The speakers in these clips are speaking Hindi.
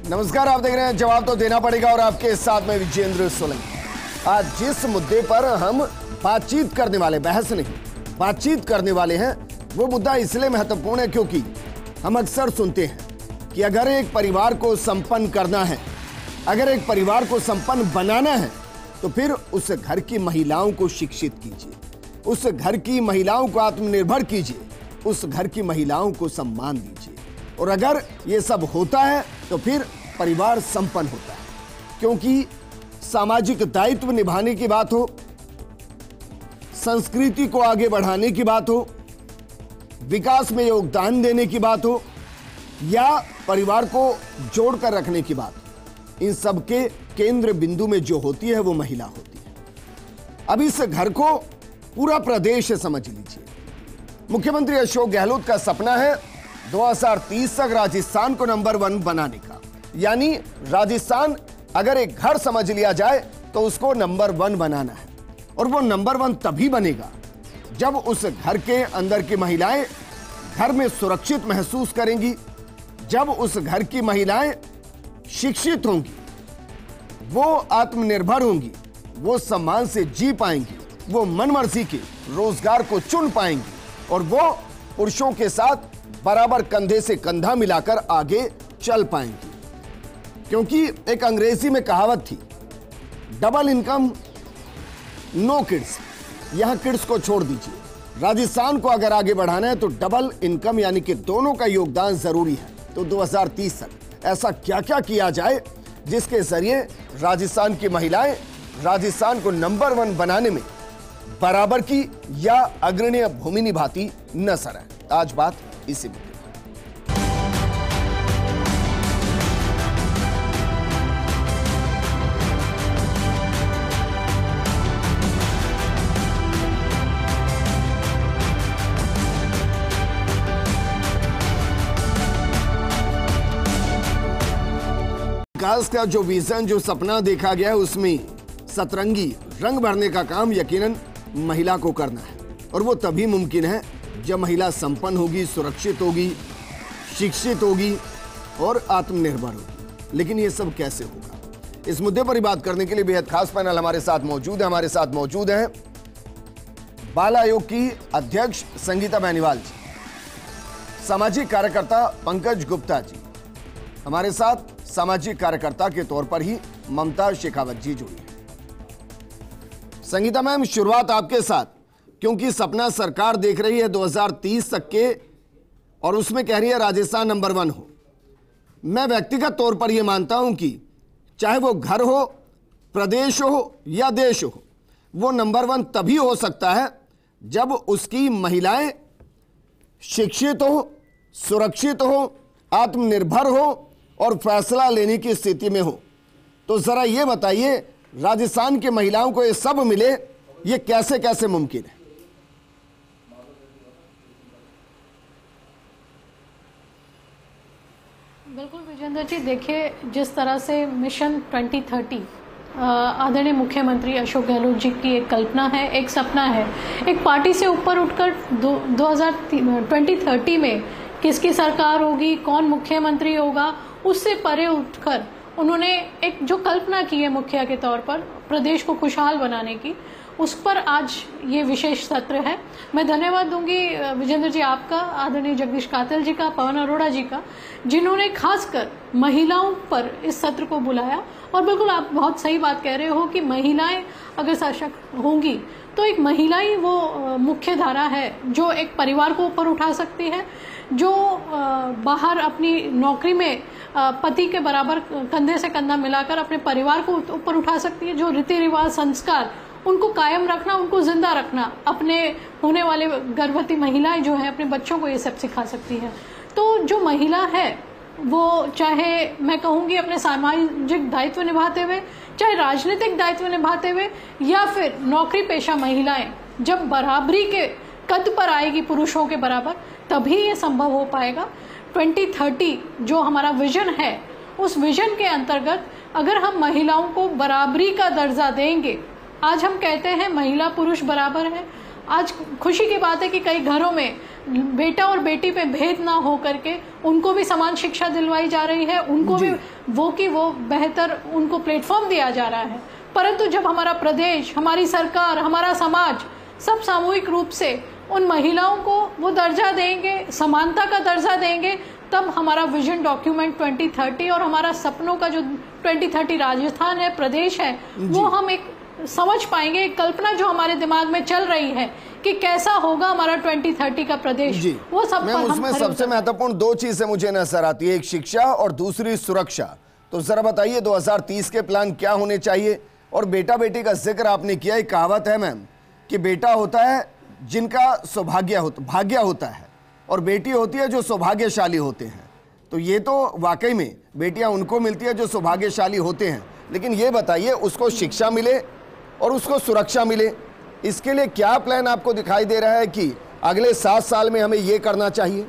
नमस्कार, आप देख रहे हैं जवाब तो देना पड़ेगा और आपके साथ में विजेंद्र सोलंकी। आज जिस मुद्दे पर हम बातचीत करने वाले, बहस नहीं बातचीत करने वाले हैं, वो मुद्दा इसलिए महत्वपूर्ण है क्योंकि हम अक्सर सुनते हैं कि अगर एक परिवार को संपन्न करना है, अगर एक परिवार को संपन्न बनाना है, तो फिर उस घर की महिलाओं को शिक्षित कीजिए, उस घर की महिलाओं को आत्मनिर्भर कीजिए, उस घर की महिलाओं को सम्मान दीजिए। और अगर ये सब होता है तो फिर परिवार संपन्न होता है, क्योंकि सामाजिक दायित्व निभाने की बात हो, संस्कृति को आगे बढ़ाने की बात हो, विकास में योगदान देने की बात हो, या परिवार को जोड़कर रखने की बात हो, इन सब के केंद्र बिंदु में जो होती है वो महिला होती है। अब इस घर को पूरा प्रदेश समझ लीजिए। मुख्यमंत्री अशोक गहलोत का सपना है 2030 तक राजस्थान को नंबर 1 बनाने का। यानी राजस्थान अगर एक घर समझ लिया जाए तो उसको नंबर 1 बनाना है, और वो नंबर 1 तभी बनेगा जब उस घर के अंदर की महिलाएं घर में सुरक्षित महसूस करेंगी, जब उस घर की महिलाएं शिक्षित होंगी, वो आत्मनिर्भर होंगी, वो सम्मान से जी पाएंगी, वो मनमर्जी के रोजगार को चुन पाएंगी, और वो पुरुषों के साथ बराबर कंधे से कंधा मिलाकर आगे चल पाएंगी। क्योंकि एक अंग्रेजी में कहावत थी, डबल इनकम नो किड्स। यहां किड्स को छोड़ दीजिए। राजस्थान को अगर आगे बढ़ाना है तो डबल इनकम यानी कि दोनों का योगदान जरूरी है। तो 2030 तक ऐसा क्या क्या किया जाए जिसके जरिए राजस्थान की महिलाएं राजस्थान को नंबर 1 बनाने में बराबर की या अग्रणीय भूमि निभाती नजर आए। आज बात इसी मुद्दे विकास का जो विजन, जो सपना देखा गया है, उसमें सतरंगी रंग भरने का काम यकीनन महिला को करना है, और वो तभी मुमकिन है जब महिला संपन्न होगी, सुरक्षित होगी, शिक्षित होगी और आत्मनिर्भर होगी। लेकिन ये सब कैसे होगा, इस मुद्दे पर ही बात करने के लिए बेहद खास पैनल हमारे साथ मौजूद है। हमारे साथ मौजूद है बाल आयोग की अध्यक्ष संगीता बेनीवाल जी, सामाजिक कार्यकर्ता पंकज गुप्ता जी, हमारे साथ सामाजिक कार्यकर्ता के तौर पर ही ममता शेखावत जी जुड़ी है। संगीता मैम, शुरुआत आपके साथ, क्योंकि सपना सरकार देख रही है 2030 तक के, और उसमें कह रही है राजस्थान नंबर 1 हो। मैं व्यक्तिगत तौर पर यह मानता हूं कि चाहे वो घर हो, प्रदेश हो या देश हो, वो नंबर 1 तभी हो सकता है जब उसकी महिलाएं शिक्षित हो, सुरक्षित हो, आत्मनिर्भर हो और फैसला लेने की स्थिति में हो। तो जरा ये बताइए, राजस्थान की महिलाओं को ये सब मिले, ये कैसे कैसे मुमकिन है? बिल्कुल विजेंद्र जी, देखिए जिस तरह से मिशन 2030 आदरणीय मुख्यमंत्री अशोक गहलोत जी की एक कल्पना है, एक सपना है, एक पार्टी से ऊपर उठकर 2030 में किसकी सरकार होगी, कौन मुख्यमंत्री होगा, उससे परे उठकर उन्होंने एक जो कल्पना की है मुखिया के तौर पर प्रदेश को खुशहाल बनाने की, उस पर आज ये विशेष सत्र है। मैं धन्यवाद दूंगी विजेंद्र जी आपका, आदरणीय जगदीश कातल जी का, पवन अरोड़ा जी का, जिन्होंने खासकर महिलाओं पर इस सत्र को बुलाया। और बिल्कुल आप बहुत सही बात कह रहे हो कि महिलाएं अगर सशक्त होंगी तो एक महिला ही वो मुख्य धारा है जो एक परिवार को ऊपर उठा सकती है, जो बाहर अपनी नौकरी में पति के बराबर कंधे से कंधा मिलाकर अपने परिवार को ऊपर उठा सकती है, जो रीति रिवाज संस्कार उनको कायम रखना, उनको जिंदा रखना, अपने होने वाले गर्भवती महिलाएं जो है अपने बच्चों को ये सब सिखा सकती है। तो जो महिला है वो, चाहे मैं कहूंगी अपने सामाजिक दायित्व निभाते हुए, चाहे राजनीतिक दायित्व निभाते हुए, या फिर नौकरी पेशा महिलाएं जब बराबरी के कद पर आएगी पुरुषों के बराबर, तभी ये संभव हो पाएगा। 2030 जो हमारा विजन है, उस विजन के अंतर्गत अगर हम महिलाओं को बराबरी का दर्जा देंगे, आज हम कहते हैं महिला पुरुष बराबर है, आज खुशी की बात है कि कई घरों में बेटा और बेटी पे भेद ना हो करके उनको भी समान शिक्षा दिलवाई जा रही है, उनको भी वो बेहतर उनको प्लेटफॉर्म दिया जा रहा है। परंतु जब हमारा प्रदेश, हमारी सरकार, हमारा समाज सब सामूहिक रूप से उन महिलाओं को वो दर्जा देंगे, समानता का दर्जा देंगे, तब हमारा विजन डॉक्यूमेंट 2030 और हमारा सपनों का जो 2030 राजस्थान है, प्रदेश है, वो हम एक समझ पाएंगे। एक कल्पना जो हमारे दिमाग में चल रही है कि कैसा होगा हमारा 2030 का प्रदेश, वो सब पर उसमें सबसे महत्वपूर्ण दो चीजें मुझे नजर आती है, एक शिक्षा और दूसरी सुरक्षा। तो जरा बताइए 2030 के प्लान क्या होने चाहिए? और बेटा बेटी का जिक्र आपने किया, एक कहावत है मैम कि बेटा होता है जिनका भाग्य होता है और बेटी होती है जो सौभाग्यशाली होते हैं। तो ये तो वाकई में बेटियां उनको मिलती है जो सौभाग्यशाली होते हैं, लेकिन ये बताइए उसको शिक्षा मिले और उसको सुरक्षा मिले, इसके लिए क्या प्लान आपको दिखाई दे रहा है कि अगले 7 साल में हमें ये करना चाहिए?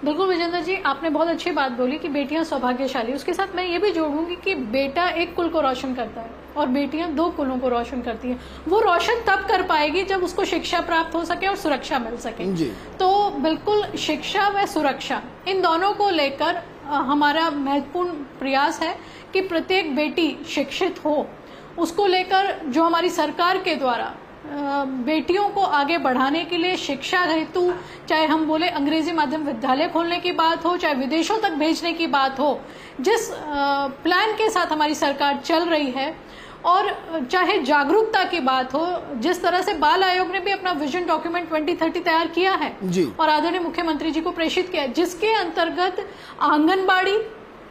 बिल्कुल विजेंद्र जी, आपने बहुत अच्छी बात बोली कि बेटियां सौभाग्यशाली। उसके साथ मैं ये भी जोड़ूंगी कि बेटा एक कुल को रोशन करता है और बेटियां 2 कुलों को रोशन करती हैं। वो रोशन तब कर पाएगी जब उसको शिक्षा प्राप्त हो सके और सुरक्षा मिल सके। तो बिल्कुल शिक्षा व सुरक्षा, इन दोनों को लेकर हमारा महत्वपूर्ण प्रयास है कि प्रत्येक बेटी शिक्षित हो। उसको लेकर जो हमारी सरकार के द्वारा बेटियों को आगे बढ़ाने के लिए शिक्षा हेतु, चाहे हम बोले अंग्रेजी माध्यम विद्यालय खोलने की बात हो, चाहे विदेशों तक भेजने की बात हो, जिस प्लान के साथ हमारी सरकार चल रही है, और चाहे जागरूकता की बात हो, जिस तरह से बाल आयोग ने भी अपना विजन डॉक्यूमेंट 2030 तैयार किया है और आदरणीय मुख्यमंत्री जी को प्रेषित किया, जिसके अंतर्गत आंगनबाड़ी,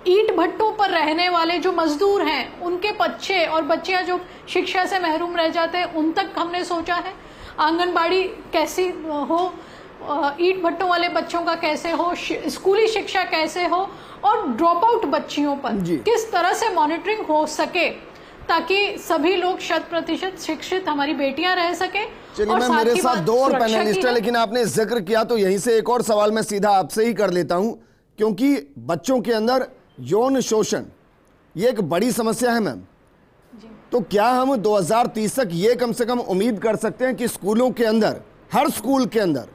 ईंट भट्टों पर रहने वाले जो मजदूर हैं, उनके बच्चे और बच्चियां जो शिक्षा से महरूम रह जाते हैं, उन तक हमने सोचा है। आंगनबाड़ी कैसी हो, ईंट भट्टों वाले बच्चों का कैसे हो, स्कूली शिक्षा कैसे हो, और ड्रॉप आउट बच्चियों पर किस तरह से मॉनिटरिंग हो सके ताकि सभी लोग 100% शिक्षित हमारी बेटियां रह सके। चलिए मैम, मेरे साथ 2 और पैनलिस्ट है, लेकिन आपने जिक्र किया तो यहीं से एक और सवाल मैं सीधा आपसे ही कर लेता हूं, क्योंकि बच्चों के अंदर यौन शोषण ये एक बड़ी समस्या है मैम। तो क्या हम 2030 तक ये कम से कम उम्मीद कर सकते हैं कि स्कूलों के अंदर, हर स्कूल के अंदर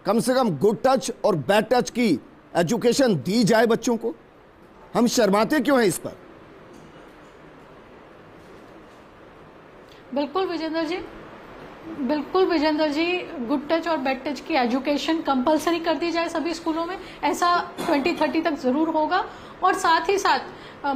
कम से कम गुड टच और बैड टच की एजुकेशन दी जाए बच्चों को? हम शर्माते क्यों हैं इस पर? बिल्कुल विजेंद्र जी, गुड टच और बैड टच की एजुकेशन कंपलसरी कर दी जाए सभी स्कूलों में, ऐसा 2030 तक जरूर होगा। और साथ ही साथ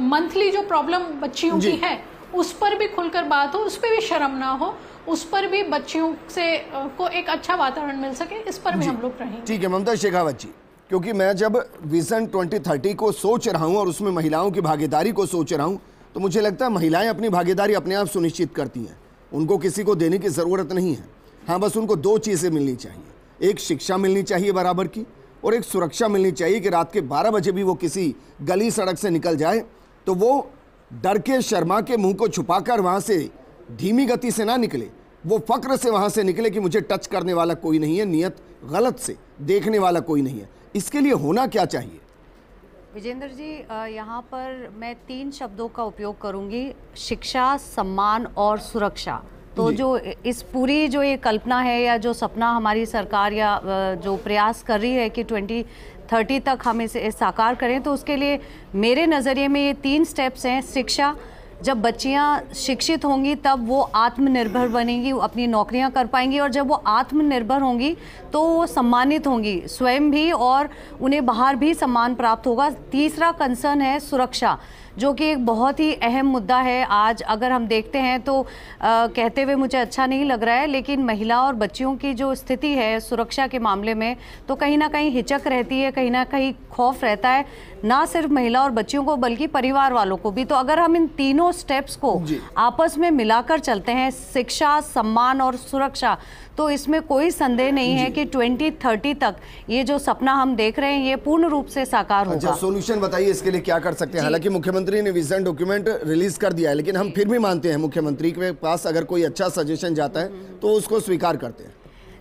मंथली जो प्रॉब्लम बच्चियों की है उस पर भी खुलकर बात हो, उस पर भी शर्म ना हो, उस पर भी बच्चियों से को एक अच्छा वातावरण मिल सके, इस पर भी हम लोग रहेंगे। ठीक है ममता शेखावत जी, क्योंकि मैं जब विजन 2030 को सोच रहा हूं और उसमें महिलाओं की भागीदारी को सोच रहा हूं, तो मुझे लगता है महिलाएं अपनी भागीदारी अपने आप सुनिश्चित करती हैं, उनको किसी को देने की ज़रूरत नहीं है। हाँ, बस उनको 2 चीज़ें मिलनी चाहिए, एक शिक्षा मिलनी चाहिए बराबर की, और एक सुरक्षा मिलनी चाहिए कि रात के 12 बजे भी वो किसी गली सड़क से निकल जाए तो वो डर के, शर्मा के, मुंह को छुपाकर वहाँ से धीमी गति से ना निकले, वो फक्र से वहाँ से निकले कि मुझे टच करने वाला कोई नहीं है, नियत गलत से देखने वाला कोई नहीं है। इसके लिए होना क्या चाहिए? विजेंद्र जी, यहाँ पर मैं 3 शब्दों का उपयोग करूँगी, शिक्षा, सम्मान और सुरक्षा। तो जो इस पूरी जो ये कल्पना है या जो सपना हमारी सरकार या जो प्रयास कर रही है कि 2030 तक हम इसे साकार करें, तो उसके लिए मेरे नज़रिए में ये 3 स्टेप्स हैं। शिक्षा, जब बच्चियां शिक्षित होंगी तब वो आत्मनिर्भर बनेंगी, अपनी नौकरियां कर पाएंगी, और जब वो आत्मनिर्भर होंगी तो वो सम्मानित होंगी स्वयं भी, और उन्हें बाहर भी सम्मान प्राप्त होगा। तीसरा कंसर्न है सुरक्षा, जो कि एक बहुत ही अहम मुद्दा है। आज अगर हम देखते हैं तो कहते हुए मुझे अच्छा नहीं लग रहा है, लेकिन महिला और बच्चियों की जो स्थिति है सुरक्षा के मामले में, तो कहीं ना कहीं हिचक रहती है, कहीं ना कहीं खौफ रहता है, ना सिर्फ महिला और बच्चियों को बल्कि परिवार वालों को भी। तो अगर हम इन तीनों स्टेप्स को आपस में मिलाकर चलते हैं, शिक्षा, सम्मान और सुरक्षा, तो इसमें कोई संदेह नहीं है कि 2030 तक ये जो सपना हम देख रहे हैं ये पूर्ण रूप से साकार होगा। सोल्यूशन बताइए इसके लिए क्या कर सकते हैं? हालांकि मुख्यमंत्री ने विजन डॉक्यूमेंट रिलीज कर दिया है, लेकिन हम फिर भी मानते हैं मुख्यमंत्री के पास अगर कोई अच्छा सजेशन जाता है तो उसको स्वीकार करते हैं।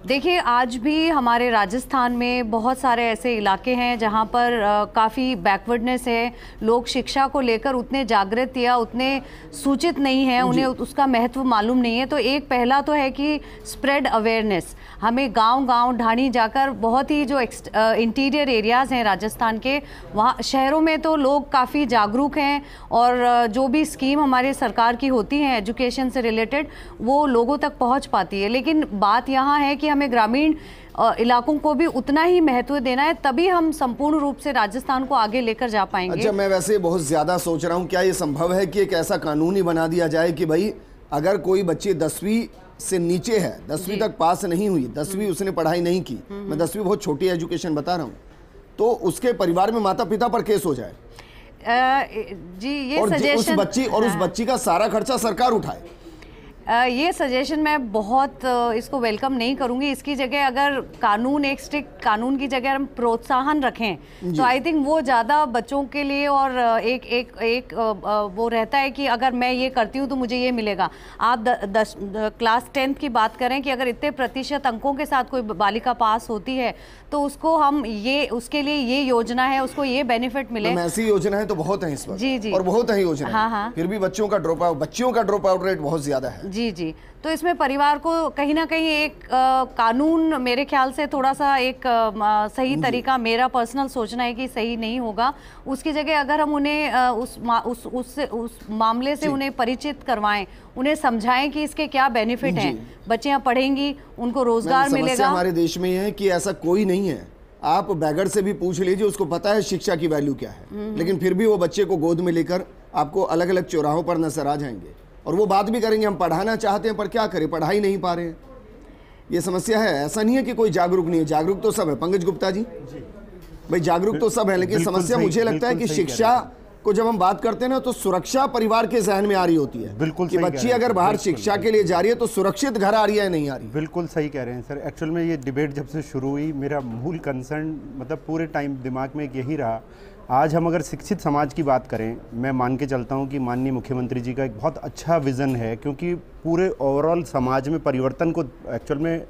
देखिए, आज भी हमारे राजस्थान में बहुत सारे ऐसे इलाके हैं जहां पर काफ़ी बैकवर्डनेस है, लोग शिक्षा को लेकर उतने जागृत या उतने सूचित नहीं हैं, उन्हें उसका महत्व मालूम नहीं है। तो एक पहला तो है कि स्प्रेड अवेयरनेस, हमें गांव-गांव ढाणी जाकर, बहुत ही जो इंटीरियर एरियाज़ हैं राजस्थान के, वहाँ शहरों में तो लोग काफ़ी जागरूक हैं और जो भी स्कीम हमारे सरकार की होती हैं एजुकेशन से रिलेटेड, वो लोगों तक पहुँच पाती है। लेकिन बात यहाँ है कि हमें ग्रामीण इलाकों को भी उतना ही महत्व देना है, तभी हम संपूर्ण रूप से राजस्थान को आगे लेकर जा पाएंगे। अच्छा, मैं वैसे बहुत ज्यादा सोच रहा हूँ, क्या ये संभव है कि एक ऐसा कानून ही बना दिया जाए कि भाई अगर कोई बच्ची 10वीं से नीचे है, 10वीं तक पास नहीं हुई, 10वीं उसने पढ़ाई नहीं की, मैं 10वीं बहुत छोटी एजुकेशन बता रहा हूँ, तो उसके परिवार में माता पिता पर केस हो जाए जी, ये और सजेशन उस बच्ची का सारा खर्चा सरकार उठाए। ये सजेशन मैं बहुत इसको वेलकम नहीं करूंगी। इसकी जगह अगर कानून, एक स्ट्रिक्ट कानून की जगह हम प्रोत्साहन रखें तो आई थिंक वो ज़्यादा बच्चों के लिए, और एक वो रहता है कि अगर मैं ये करती हूँ तो मुझे ये मिलेगा। आप क्लास 10th की बात करें कि अगर इतने प्रतिशत अंकों के साथ कोई बालिका पास होती है तो उसको हम उसके लिए ये योजना है, उसको ये बेनिफिट मिले। ऐसी योजना है तो बहुत है इस वक्त, जी, और बहुत है योजना। हाँ। फिर भी बच्चियों का ड्रॉप आउट रेट बहुत ज्यादा है। जी, तो इसमें परिवार को कहीं ना कहीं एक कानून, मेरे ख्याल से थोड़ा सा एक सही तरीका, मेरा पर्सनल सोचना है कि सही नहीं होगा। उसकी जगह अगर हम उन्हें उस मामले से उन्हें परिचित करवाएं, उन्हें समझाएं कि इसके क्या बेनिफिट हैं, बच्चियां पढ़ेंगी, उनको रोजगार मिलेगा। हमारे देश में है कि ऐसा कोई नहीं है, आप बैगर से भी पूछ लीजिए, उसको पता है शिक्षा की वैल्यू क्या है, लेकिन फिर भी वो बच्चे को गोद में लेकर आपको अलग अलग चौराहों पर नजर आ जाएंगे और वो बात भी करेंगे हम पढ़ाना चाहते हैं पर क्या करें, पढ़ाई नहीं पा रहे हैं। ये समस्या है। ऐसा नहीं है कि कोई जागरूक नहीं है, जागरूक तो सब है। पंकज गुप्ता जी, भाई जागरूक तो सब है, लेकिन समस्या मुझे लगता है कि शिक्षा को जब हम बात करते हैं ना, तो सुरक्षा परिवार के जहन में आ रही होती है। बिल्कुल कि बच्ची अगर बाहर शिक्षा के लिए जा रही है तो सुरक्षित घर आ रही है नहीं आ रही। बिल्कुल सही कह रहे हैं सर। एक्चुअल में ये डिबेट जब से शुरू हुई, मेरा मूल कंसर्न मतलब पूरे टाइम दिमाग में यही रहा। आज हम अगर शिक्षित समाज की बात करें, मैं मान के चलता हूं कि माननीय मुख्यमंत्री जी का एक बहुत अच्छा विज़न है, क्योंकि पूरे ओवरऑल समाज में परिवर्तन को, एक्चुअल में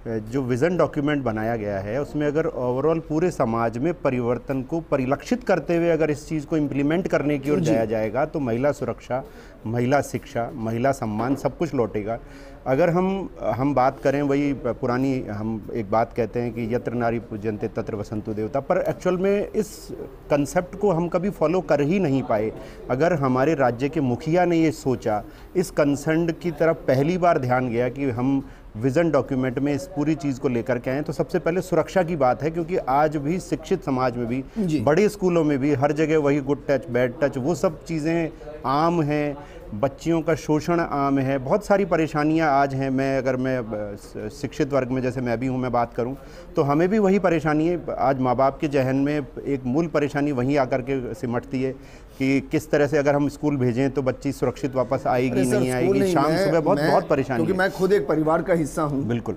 जो विज़न डॉक्यूमेंट बनाया गया है उसमें अगर ओवरऑल पूरे समाज में परिवर्तन को परिलक्षित करते हुए अगर इस चीज़ को इम्प्लीमेंट करने की ओर जाया जाएगा तो महिला सुरक्षा, महिला शिक्षा, महिला सम्मान सब कुछ लौटेगा। अगर हम बात करें वही पुरानी, हम एक बात कहते हैं कि यत्र नारी पूज्यन्ते तत्र वसन्तु देवता, पर एक्चुअल में इस कंसेप्ट को हम कभी फॉलो कर ही नहीं पाए। अगर हमारे राज्य के मुखिया ने ये सोचा, इस कंसर्न की तरफ पहली बार ध्यान गया कि हम विज़न डॉक्यूमेंट में इस पूरी चीज़ को लेकर के आए, तो सबसे पहले सुरक्षा की बात है, क्योंकि आज भी शिक्षित समाज में भी, बड़े स्कूलों में भी हर जगह वही गुड टच, बैड टच, वो सब चीज़ें आम हैं। बच्चियों का शोषण आम है, बहुत सारी परेशानियां आज हैं। अगर मैं शिक्षित वर्ग में, जैसे मैं भी हूं, मैं बात करूं तो हमें भी वही परेशानी है। आज माँ बाप के जहन में एक मूल परेशानी वहीं आकर के सिमटती है कि किस तरह से अगर हम स्कूल भेजें तो बच्ची सुरक्षित वापस आएगी नहीं आएगी, शाम सुबह बहुत परेशानी। क्योंकि मैं खुद एक परिवार का हिस्सा हूँ। बिल्कुल,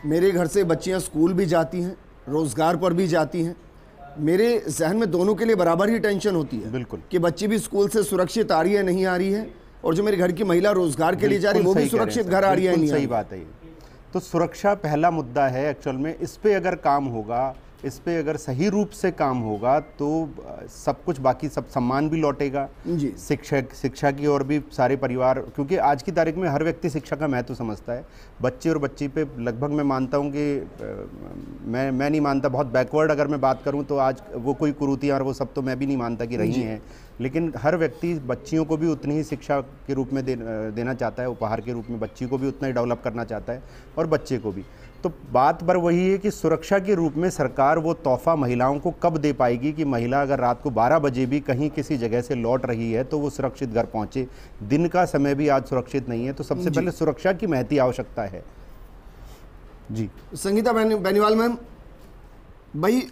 मेरे घर से बच्चियाँ स्कूल भी जाती हैं, रोजगार पर भी जाती हैं। मेरे जहन में दोनों के लिए बराबर ही टेंशन होती है। बिल्कुल, कि बच्ची भी स्कूल से सुरक्षित आ रही है नहीं आ रही है, और जो मेरे घर की महिला रोजगार के लिए जा रही है वो भी सुरक्षित घर आ रही है नहीं। सही बात है। तो सुरक्षा पहला मुद्दा है एक्चुअल में। इस पे अगर काम होगा, इस पे अगर सही रूप से काम होगा तो सब कुछ, बाकी सब सम्मान भी लौटेगा। जी, शिक्षा की ओर भी सारे परिवार, क्योंकि आज की तारीख में हर व्यक्ति शिक्षा का महत्व समझता है। बच्चे और बच्ची पे लगभग मैं मानता हूँ कि मैं नहीं मानता, बहुत बैकवर्ड अगर मैं बात करूँ तो आज वो कोई कुरीतियाँ और वो सब तो मैं भी नहीं मानता कि रही हैं, लेकिन हर व्यक्ति बच्चियों को भी उतनी ही शिक्षा के रूप में देना चाहता है, उपहार के रूप में बच्ची को भी उतना ही डेवलप करना चाहता है और बच्चे को भी। तो बात पर वही है कि सुरक्षा के रूप में सरकार वो तोहफा महिलाओं को कब दे पाएगी कि महिला अगर रात को 12 बजे भी कहीं किसी जगह से लौट रही है तो वो सुरक्षित घर पहुंचे। दिन का समय भी आज सुरक्षित नहीं है, तो सबसे पहले सुरक्षा की महती आवश्यकता है। जी, संगीता बेनीवाल मैम, भाई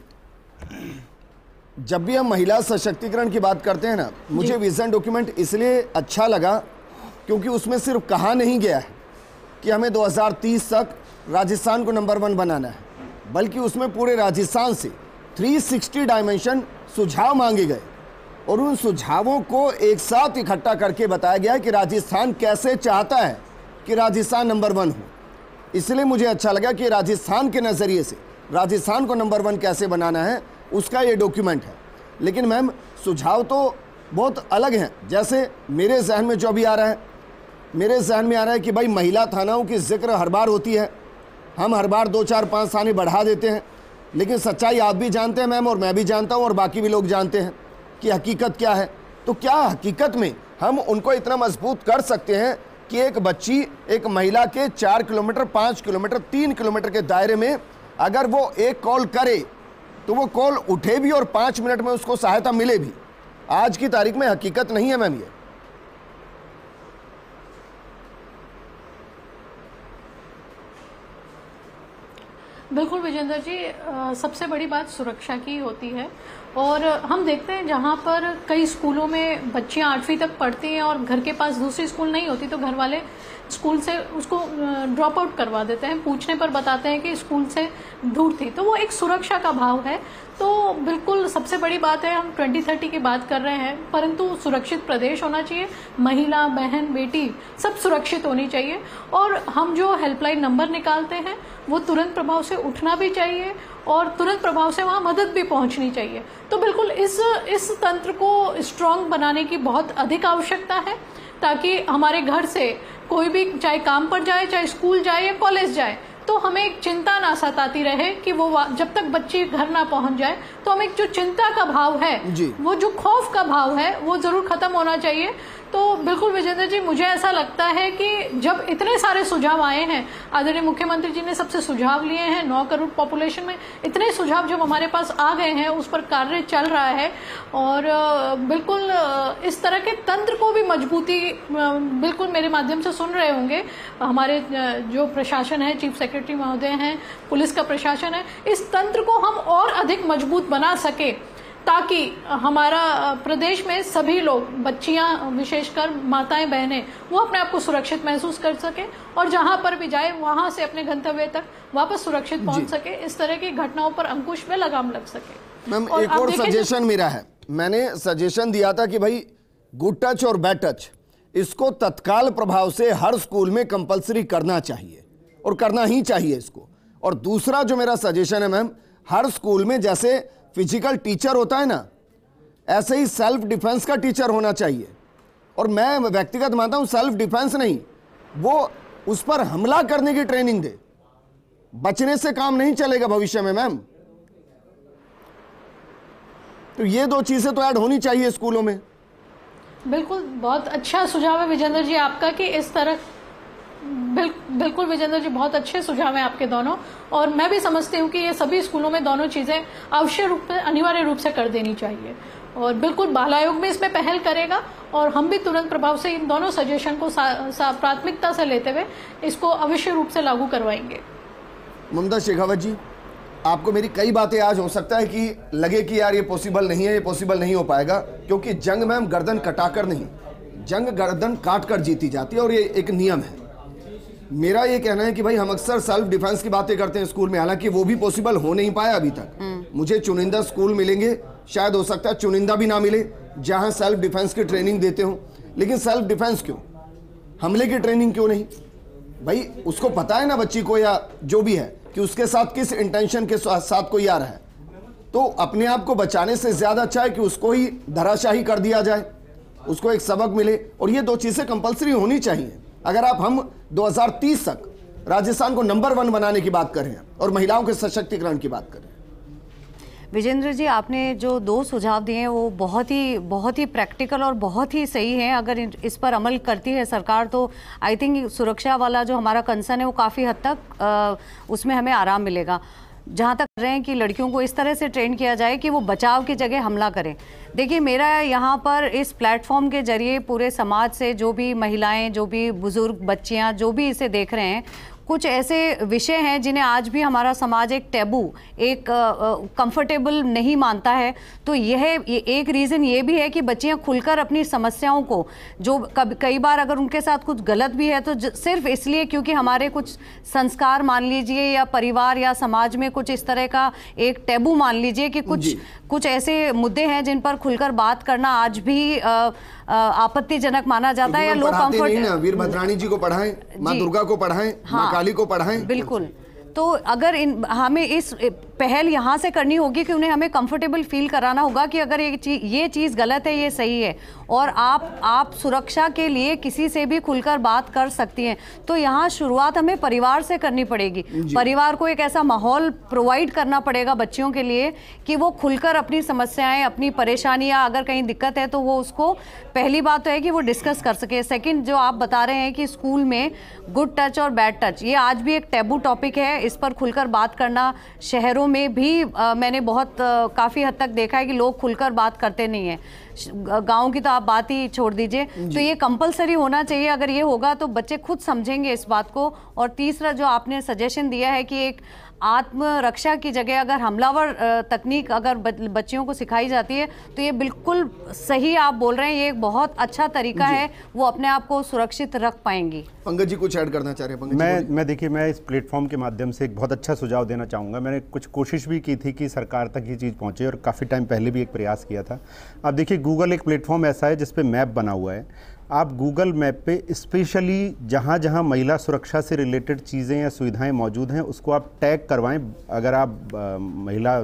जब भी हम महिला सशक्तिकरण की बात करते हैं ना, मुझे विजन डॉक्यूमेंट इसलिए अच्छा लगा क्योंकि उसमें सिर्फ कहा नहीं गया है कि हमें 2030 तक राजस्थान को नंबर 1 बनाना है, बल्कि उसमें पूरे राजस्थान से 360 डायमेंशन सुझाव मांगे गए और उन सुझावों को एक साथ इकट्ठा करके बताया गया कि राजस्थान कैसे चाहता है कि राजस्थान नंबर 1 हो। इसलिए मुझे अच्छा लगा कि राजस्थान के नज़रिए से राजस्थान को नंबर 1 कैसे बनाना है उसका ये डॉक्यूमेंट है। लेकिन मैम सुझाव तो बहुत अलग हैं। जैसे मेरे जहन में जो अभी आ रहा है, मेरे जहन में आ रहा है कि भाई महिला थानाओं की जिक्र हर बार होती है, हम हर बार 2, 4, 5 थाने बढ़ा देते हैं, लेकिन सच्चाई आप भी जानते हैं मैम और मैं भी जानता हूँ और बाकी भी लोग जानते हैं कि हकीकत क्या है। तो क्या हकीकत में हम उनको इतना मजबूत कर सकते हैं कि एक बच्ची एक महिला के 4 किलोमीटर, 5 किलोमीटर, 3 किलोमीटर के दायरे में अगर वो एक कॉल करे तो वो कॉल उठे भी और 5 मिनट में उसको सहायता मिले भी। आज की तारीख में हकीकत नहीं है मैम ये। बिल्कुल विजेंद्र जी, सबसे बड़ी बात सुरक्षा की होती है और हम देखते हैं जहां पर कई स्कूलों में बच्चियां 8वीं तक पढ़ती हैं और घर के पास दूसरी स्कूल नहीं होती तो घर वाले स्कूल से उसको ड्रॉप आउट करवा देते हैं, पूछने पर बताते हैं कि स्कूल से दूर थी। तो वो एक सुरक्षा का भाव है। तो बिल्कुल सबसे बड़ी बात है, हम 2030 की बात कर रहे हैं, परंतु सुरक्षित प्रदेश होना चाहिए, महिला, बहन, बेटी सब सुरक्षित होनी चाहिए। और हम जो हेल्पलाइन नंबर निकालते हैं वो तुरंत प्रभाव से उठना भी चाहिए और तुरंत प्रभाव से वहाँ मदद भी पहुँचनी चाहिए। तो बिल्कुल इस तंत्र को स्ट्रांग बनाने की बहुत अधिक आवश्यकता है ताकि हमारे घर से कोई भी चाहे काम पर जाए, चाहे स्कूल जाए या कॉलेज जाए, तो हमें एक चिंता ना सताती रहे कि वो जब तक बच्ची घर ना पहुंच जाए तो हमें जो चिंता का भाव है, वो जो खौफ का भाव है, वो जरूर खत्म होना चाहिए। तो बिल्कुल विजेंद्र जी, मुझे ऐसा लगता है कि जब इतने सारे सुझाव आए हैं, आदरणीय मुख्यमंत्री जी ने सबसे सुझाव लिए हैं, 9 करोड़ पॉपुलेशन में इतने सुझाव जब हमारे पास आ गए हैं, उस पर कार्य चल रहा है और बिल्कुल इस तरह के तंत्र को भी मजबूती, बिल्कुल मेरे माध्यम से सुन रहे होंगे हमारे जो प्रशासन है, चीफ सेक्रेटरी महोदय हैं, पुलिस का प्रशासन है, इस तंत्र को हम और अधिक मजबूत बना सके ताकि हमारा प्रदेश में सभी लोग, बच्चियां विशेषकर, माताएं, बहनें, वो अपने आप को सुरक्षित महसूस कर सके और जहां पर भी जाए वहां से अपने गंतव्य तक वापस सुरक्षित पहुंच सके। इस तरह की घटनाओं पर अंकुश पे लगाम लग सके। मैम एक और सजेशन मेरा है, मैंने सजेशन दिया था कि भाई गुड टच और बैड टच इसको तत्काल प्रभाव से हर स्कूल में कंपलसरी करना चाहिए और करना ही चाहिए इसको। और दूसरा जो मेरा सजेशन है मैम, हर स्कूल में जैसे फिजिकल टीचर होता है ना, ऐसे ही सेल्फ डिफेंस का टीचर होना चाहिए। और मैं व्यक्तिगत मानता हूं सेल्फ डिफेंस नहीं, वो उस पर हमला करने की ट्रेनिंग दे। बचने से काम नहीं चलेगा भविष्य में मैम। तो ये 2 चीजें तो ऐड होनी चाहिए स्कूलों में। बिल्कुल, बहुत अच्छा सुझाव है विजेंद्र जी आपका कि इस तरह, बिल्कुल विजेंद्र जी, बहुत अच्छे सुझाव हैं आपके दोनों। और मैं भी समझती हूँ कि ये सभी स्कूलों में दोनों चीजें आवश्यक रूप से, अनिवार्य रूप से कर देनी चाहिए। और बिल्कुल बाल आयोग में इसमें पहल करेगा और हम भी तुरंत प्रभाव से इन दोनों सजेशन को प्राथमिकता से लेते हुए इसको अवश्य रूप से लागू करवाएंगे। ममता शेखावत जी, आपको मेरी कई बातें आज हो सकता है कि लगे कि यार ये पॉसिबल नहीं है, ये पॉसिबल नहीं हो पाएगा, क्योंकि जंग में हम गर्दन कटाकर नहीं, जंग गर्दन काट कर जीती जाती है और ये एक नियम है। मेरा ये कहना है कि भाई हम अक्सर सेल्फ डिफेंस की बातें करते हैं स्कूल में, हालांकि वो भी पॉसिबल हो नहीं पाया अभी तक। मुझे चुनिंदा स्कूल मिलेंगे, शायद हो सकता है चुनिंदा भी ना मिले जहां सेल्फ डिफेंस की ट्रेनिंग देते हो, लेकिन सेल्फ डिफेंस क्यों, हमले की ट्रेनिंग क्यों नहीं? भाई उसको पता है ना बच्ची को या जो भी है कि उसके साथ किस इंटेंशन के साथ कोई आ रहा है, तो अपने आप को बचाने से ज्यादा अच्छा है कि उसको ही धराशाही कर दिया जाए, उसको एक सबक मिले। और ये 2 चीजें कंपलसरी होनी चाहिए। अगर हम 2030 तक राजस्थान को नंबर 1 बनाने की बात कर रहे हैं और महिलाओं के सशक्तिकरण की बात कर रहे हैं। विजेंद्र जी, आपने जो 2 सुझाव दिए हैं वो बहुत ही प्रैक्टिकल और बहुत ही सही हैं। अगर इस पर अमल करती है सरकार तो आई थिंक सुरक्षा वाला जो हमारा कंसर्न है वो काफ़ी हद तक उसमें हमें आराम मिलेगा। जहाँ तक रहे हैं कि लड़कियों को इस तरह से ट्रेन किया जाए कि वो बचाव की जगह हमला करें। देखिए, मेरा यहाँ पर इस प्लेटफॉर्म के जरिए पूरे समाज से जो भी महिलाएं, जो भी बुजुर्ग, बच्चियाँ, जो भी इसे देख रहे हैं, कुछ ऐसे विषय हैं जिन्हें आज भी हमारा समाज एक टैबू, एक कंफर्टेबल नहीं मानता है। तो यह एक रीज़न ये भी है कि बच्चियां खुलकर अपनी समस्याओं को, जो कई बार अगर उनके साथ कुछ गलत भी है तो सिर्फ इसलिए क्योंकि हमारे कुछ संस्कार मान लीजिए या परिवार या समाज में कुछ इस तरह का एक टैबू मान लीजिए कि कुछ ऐसे मुद्दे हैं जिन पर खुलकर बात करना आज भी आपत्तिजनक माना जाता है या लोग कंफर्ट। वीर भद्राणी जी को पढ़ाएं, माँ दुर्गा को पढ़ाएं, माँ काली को पढ़ाएं। बिल्कुल। तो अगर हमें इस पहल यहाँ से करनी होगी कि उन्हें हमें कंफर्टेबल फील कराना होगा कि अगर ये चीज़ गलत है, ये सही है, और आप सुरक्षा के लिए किसी से भी खुलकर बात कर सकती हैं। तो यहाँ शुरुआत हमें परिवार से करनी पड़ेगी। परिवार को एक ऐसा माहौल प्रोवाइड करना पड़ेगा बच्चियों के लिए कि वो खुलकर अपनी समस्याएं, अपनी परेशानियां, अगर कहीं दिक्कत है तो वो उसको, पहली बात तो है कि वो डिस्कस कर सके। सेकंड, जो आप बता रहे हैं कि स्कूल में गुड टच और बैड टच, ये आज भी एक टैबू टॉपिक है। इस पर खुलकर बात करना, शहरों में भी मैंने बहुत काफ़ी हद तक देखा है कि लोग खुलकर बात करते नहीं हैं। गांव की तो आप बात ही छोड़ दीजिए। तो ये कंपलसरी होना चाहिए। अगर ये होगा तो बच्चे खुद समझेंगे इस बात को। और तीसरा जो आपने सजेशन दिया है कि एक आत्मरक्षा की जगह अगर हमलावर तकनीक अगर बच्चियों को सिखाई जाती है तो ये बिल्कुल सही आप बोल रहे हैं, ये एक बहुत अच्छा तरीका है, वो अपने आप को सुरक्षित रख पाएंगी। पंकज जी कुछ ऐड करना चाह रहे हैं? पंकज मैं देखिए, मैं इस प्लेटफॉर्म के माध्यम से एक बहुत अच्छा सुझाव देना चाहूँगा। मैंने कुछ कोशिश भी की थी कि सरकार तक ये चीज़ पहुँचे और काफ़ी टाइम पहले भी एक प्रयास किया था। अब देखिए, गूगल एक प्लेटफॉर्म ऐसा है जिस पे मैप बना हुआ है। आप गूगल मैप पे स्पेशली जहाँ जहाँ महिला सुरक्षा से रिलेटेड चीज़ें या सुविधाएं मौजूद हैं उसको आप टैग करवाएं। अगर आप महिला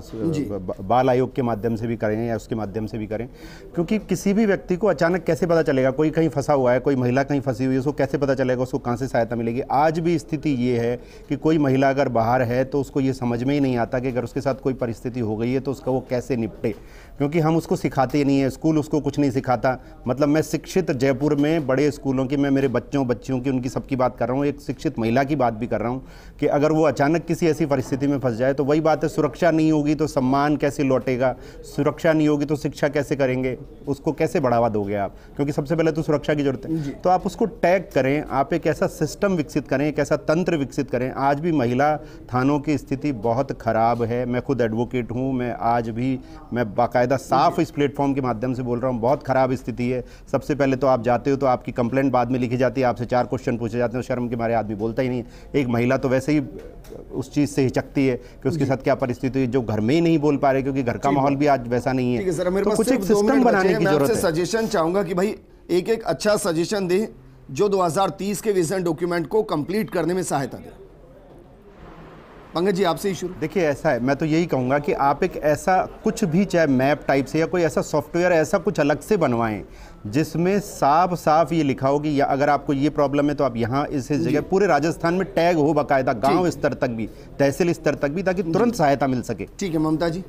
बाल आयोग के माध्यम से भी करें या उसके माध्यम से भी करें, क्योंकि किसी भी व्यक्ति को अचानक कैसे पता चलेगा, कोई कहीं फंसा हुआ है, कोई महिला कहीं फंसी हुई है, उसको कैसे पता चलेगा, उसको कहाँ से सहायता मिलेगी। आज भी स्थिति ये है कि कोई महिला अगर बाहर है तो उसको ये समझ में ही नहीं आता कि अगर उसके साथ कोई परिस्थिति हो गई है तो उसका वो कैसे निपटे, क्योंकि हम उसको सिखाते नहीं है, स्कूल उसको कुछ नहीं सिखाता। मतलब मैं शिक्षित जयपुर में बड़े स्कूलों की, मैं मेरे बच्चियों की, उनकी सबकी बात कर रहा हूँ, एक शिक्षित महिला की बात भी कर रहा हूँ कि अगर वो अचानक किसी ऐसी परिस्थिति में फंस जाए तो वही बात है, सुरक्षा नहीं होगी तो सम्मान कैसे लौटेगा, सुरक्षा नहीं होगी तो शिक्षा कैसे करेंगे, उसको कैसे बढ़ावा दोगे आप, क्योंकि सबसे पहले तो सुरक्षा की जरूरत है। तो आप उसको टैग करें, आप एक ऐसा सिस्टम विकसित करें, एक ऐसा तंत्र विकसित करें। आज भी महिला थानों की स्थिति बहुत खराब है। मैं खुद एडवोकेट हूँ, मैं आज भी मैं बाकायदा साफ इस प्लेटफॉर्म के माध्यम से बोल रहा हूँ, बहुत खराब स्थिति है। सबसे पहले तो आप जाते हो तो आपकी कंप्लेंट बाद में लिखी जाती है, आपसे 4 क्वेश्चन पूछे जाते हैं, शर्म के मारे आदमी बोलता ही नहीं। एक महिला तो वैसे ही उस चीज़ से हिचकती है कि उसके साथ क्या परिस्थिति है, जो घर में ही नहीं बोल पा रहे क्योंकि घर का माहौल भी आज वैसा नहीं है। तो कुछ एक सिस्टम बनाने की जरूरत है। सजेशन चाहूंगा कि भाई एक अच्छा सजेशन दे जो 2030 के विजन डॉक्यूमेंट को कंप्लीट करने में सहायता दे। पंकज जी आपसे ही शुरू। देखिए, ऐसा है, मैं तो यही कहूँगा कि आप एक ऐसा कुछ भी, चाहे मैप टाइप से या कोई ऐसा सॉफ्टवेयर ऐसा कुछ अलग से बनवाएं जिसमें साफ साफ ये लिखा हो कि या अगर आपको ये प्रॉब्लम है तो आप यहाँ इस जगह, पूरे राजस्थान में टैग हो बाकायदा, गांव स्तर तक भी, तहसील स्तर तक भी, ताकि तुरंत सहायता मिल सके। ठीक है ममता जी।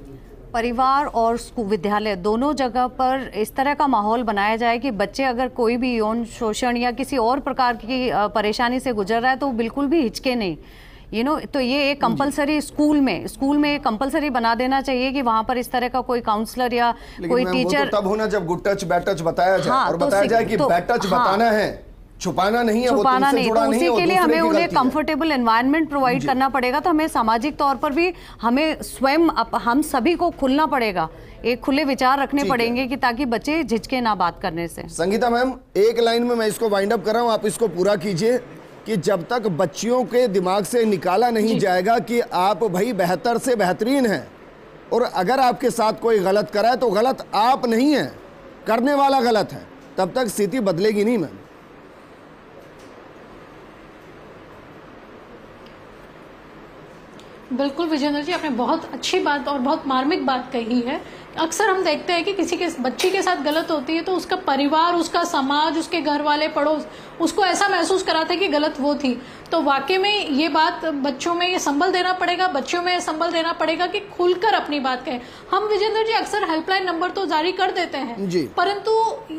परिवार और विद्यालय दोनों जगह पर इस तरह का माहौल बनाया जाए कि बच्चे अगर कोई भी यौन शोषण या किसी और प्रकार की परेशानी से गुजर रहा है तो बिल्कुल भी हिचके नहीं, तो ये एक कंपलसरी स्कूल में कंपलसरी बना देना चाहिए कि वहां पर इस तरह का कोई काउंसलर या कोई टीचर। तो तब होना जब गुड टच बैड टच बताया जाए, और बताया जाए कि बैड टच बताना है, छुपाना नहीं है, छुपाना नहीं। तो उसी के लिए हमें उन्हें कंफर्टेबल एनवायरनमेंट प्रोवाइड करना पड़ेगा। तो हमें सामाजिक तौर पर भी हमें स्वयं, हम सभी को खुलना पड़ेगा, एक खुले विचार रखने पड़ेंगे कि ताकि बच्चे झिझके ना बात करने से। संगीता मैम, एक लाइन में मैं इसको वाइंड अप कर रहा हूँ, आप इसको पूरा कीजिए कि जब तक बच्चियों के दिमाग से निकाला नहीं जाएगा कि आप भाई बेहतर से बेहतरीन हैं, और अगर आपके साथ कोई गलत करा है तो गलत आप नहीं है, करने वाला गलत है, तब तक स्थिति बदलेगी नहीं मैम। बिल्कुल विजेंद्र जी, आपने बहुत अच्छी बात और बहुत मार्मिक बात कही है। अक्सर हम देखते हैं कि किसी के बच्ची के साथ गलत होती है तो उसका परिवार, उसका समाज, उसके घर वाले, पड़ोस उसको ऐसा महसूस कराते हैं कि गलत वो थी। तो वाकई में ये बात बच्चों में ये संबल देना पड़ेगा, बच्चों में संबल देना पड़ेगा कि खुलकर अपनी बात कहें। हम विजेंद्र जी अक्सर हेल्पलाइन नंबर तो जारी कर देते हैं, परंतु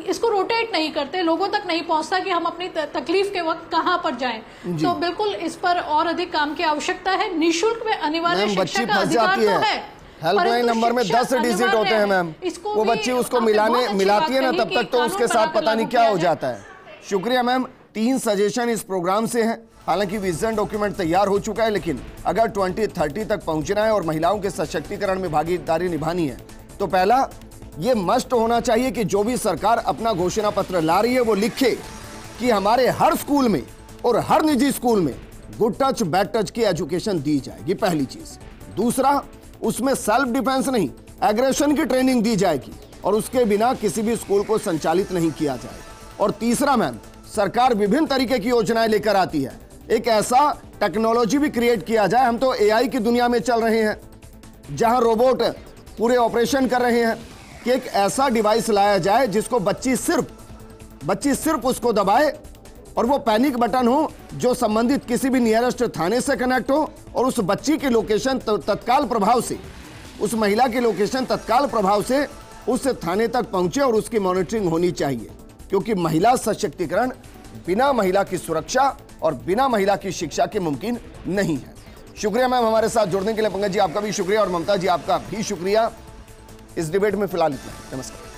इसको रोटेट नहीं करते, लोगों तक नहीं पहुंचता कि हम अपनी तकलीफ के वक्त कहाँ पर जाएं। तो बिल्कुल इस पर और अधिक काम की आवश्यकता है। निःशुल्क में अनिवार्य शिक्षा का अधिकार तो है, हेल्पलाइन नंबर में 10 डिजिट होते हैं मैम, वो बच्ची उसको मिलाती है ना, तब तक तो उसके साथ पता नहीं क्या हो जाता है। शुक्रिया मैम। 3 सजेशन इस प्रोग्राम से हैं। हालांकि विजन डॉक्यूमेंट तैयार हो चुका है, लेकिन अगर 2030 तक पहुंचना है और महिलाओं के सशक्तिकरण में भागीदारी निभानी है तो पहला ये मस्ट होना चाहिए कि जो भी सरकार अपना घोषणा पत्र ला रही है वो लिखे कि हमारे हर स्कूल में और हर निजी स्कूल में गुड टच बैड टच की एजुकेशन दी जाएगी, पहली चीज। दूसरा, उसमें सेल्फ डिफेंस नहीं, एग्रेशन की ट्रेनिंग दी जाएगी। और उसके बिना किसी भी स्कूल को संचालित नहीं किया जाए। और तीसरा मैम, सरकार विभिन्न तरीके की योजनाएं लेकर आती है, एक ऐसा टेक्नोलॉजी भी क्रिएट किया जाए। हम तो एआई की दुनिया में चल रहे हैं जहां रोबोट पूरे ऑपरेशन कर रहे हैं, कि एक ऐसा डिवाइस लाया जाए जिसको बच्ची सिर्फ उसको दबाए और वो पैनिक बटन हो जो संबंधित किसी भी नियरेस्ट थाने से कनेक्ट हो और उस बच्ची की लोकेशन तत्काल प्रभाव से, उस महिला की लोकेशन तत्काल प्रभाव से उस थाने तक पहुंचे और उसकी मॉनिटरिंग होनी चाहिए। क्योंकि महिला सशक्तिकरण बिना महिला की सुरक्षा और बिना महिला की शिक्षा के मुमकिन नहीं है। शुक्रिया मैम हमारे साथ जुड़ने के लिए। पंकज जी आपका भी शुक्रिया और ममता जी आपका भी शुक्रिया। इस डिबेट में फिलहाल इतना। नमस्कार।